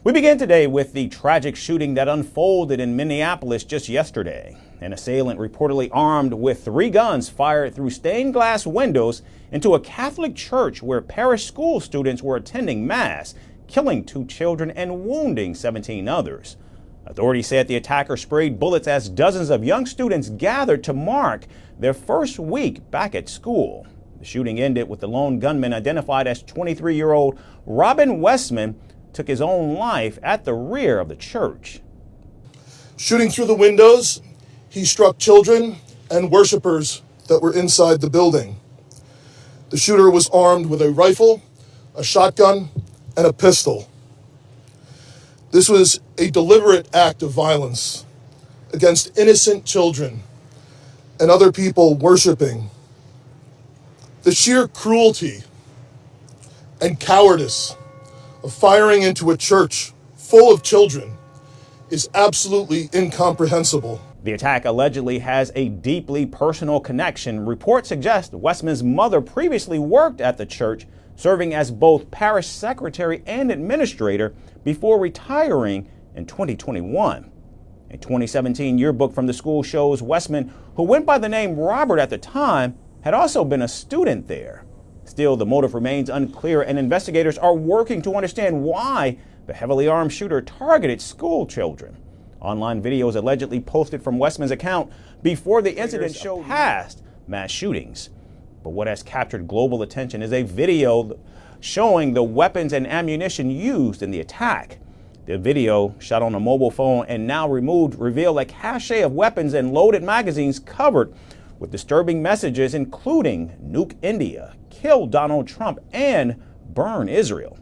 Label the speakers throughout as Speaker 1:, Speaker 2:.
Speaker 1: We begin today with the tragic shooting that unfolded in Minneapolis just yesterday. An assailant reportedly armed with 3 guns fired through stained glass windows into a Catholic church where parish school students were attending Mass, killing 2 children and wounding 17 others. Authorities said the attacker sprayed bullets as dozens of young students gathered to mark their first week back at school. The shooting ended with the lone gunman, identified as 23-year-old Westman, took his own life at the rear of the church.
Speaker 2: Shooting through the windows, he struck children and worshipers that were inside the building. The shooter was armed with a rifle, a shotgun, and a pistol. This was a deliberate act of violence against innocent children and other people worshiping. The sheer cruelty and cowardice of firing into a church full of children is absolutely incomprehensible.
Speaker 1: The attack allegedly has a deeply personal connection. Reports suggest Westman's mother previously worked at the church, serving as both parish secretary and administrator before retiring in 2021. A 2017 yearbook from the school shows Westman, who went by the name Robert at the time, had also been a student there. Still, the motive remains unclear, and investigators are working to understand why the heavily armed shooter targeted school children. Online videos allegedly posted from Westman's account before the incident showed past mass shootings. But what has captured global attention is a video showing the weapons and ammunition used in the attack. The video, shot on a mobile phone and now removed, revealed a cache of weapons and loaded magazines covered with disturbing messages including "Nuke India," "Kill Donald Trump," and "Burn Israel."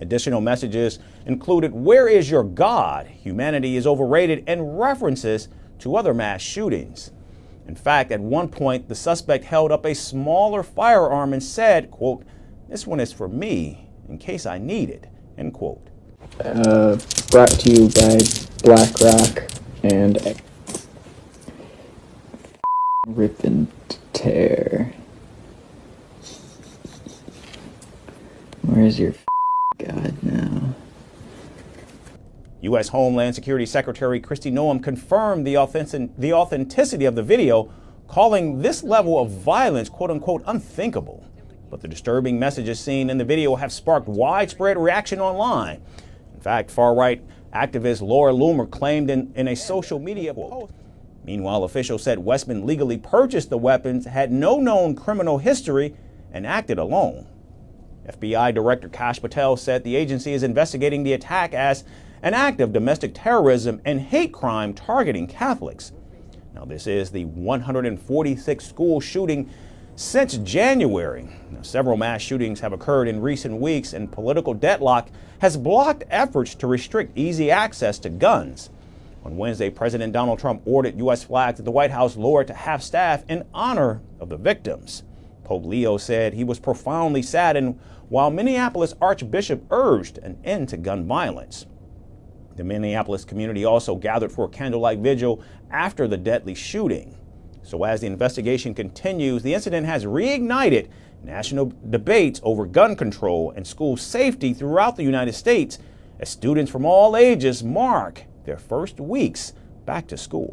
Speaker 1: Additional messages included "Where is your God?" "Humanity is overrated," and references to other mass shootings. In fact, at one point, the suspect held up a smaller firearm and said, quote, "This one is for me, in case I need it," end quote.
Speaker 3: Brought to you by BlackRock and Rip and Tear. Where's your God now?
Speaker 1: U.S. Homeland Security Secretary Kristi Noem confirmed the authenticity of the video, calling this level of violence, quote unquote, unthinkable. But the disturbing messages seen in the video have sparked widespread reaction online. In fact, far-right activist Laura Loomer claimed in a social media post. Meanwhile, officials said Westman legally purchased the weapons, had no known criminal history, and acted alone. FBI Director Kash Patel said the agency is investigating the attack as an act of domestic terrorism and hate crime targeting Catholics. Now, this is the 146th school shooting since January. Now, several mass shootings have occurred in recent weeks, and political deadlock has blocked efforts to restrict easy access to guns. On Wednesday, President Donald Trump ordered U.S. flags at the White House lowered to half-staff in honor of the victims. Pope Leo said he was profoundly saddened, while Minneapolis Archbishop urged an end to gun violence. The Minneapolis community also gathered for a candlelight vigil after the deadly shooting. So as the investigation continues, the incident has reignited national debates over gun control and school safety throughout the United States as students from all ages mark their first weeks back to school.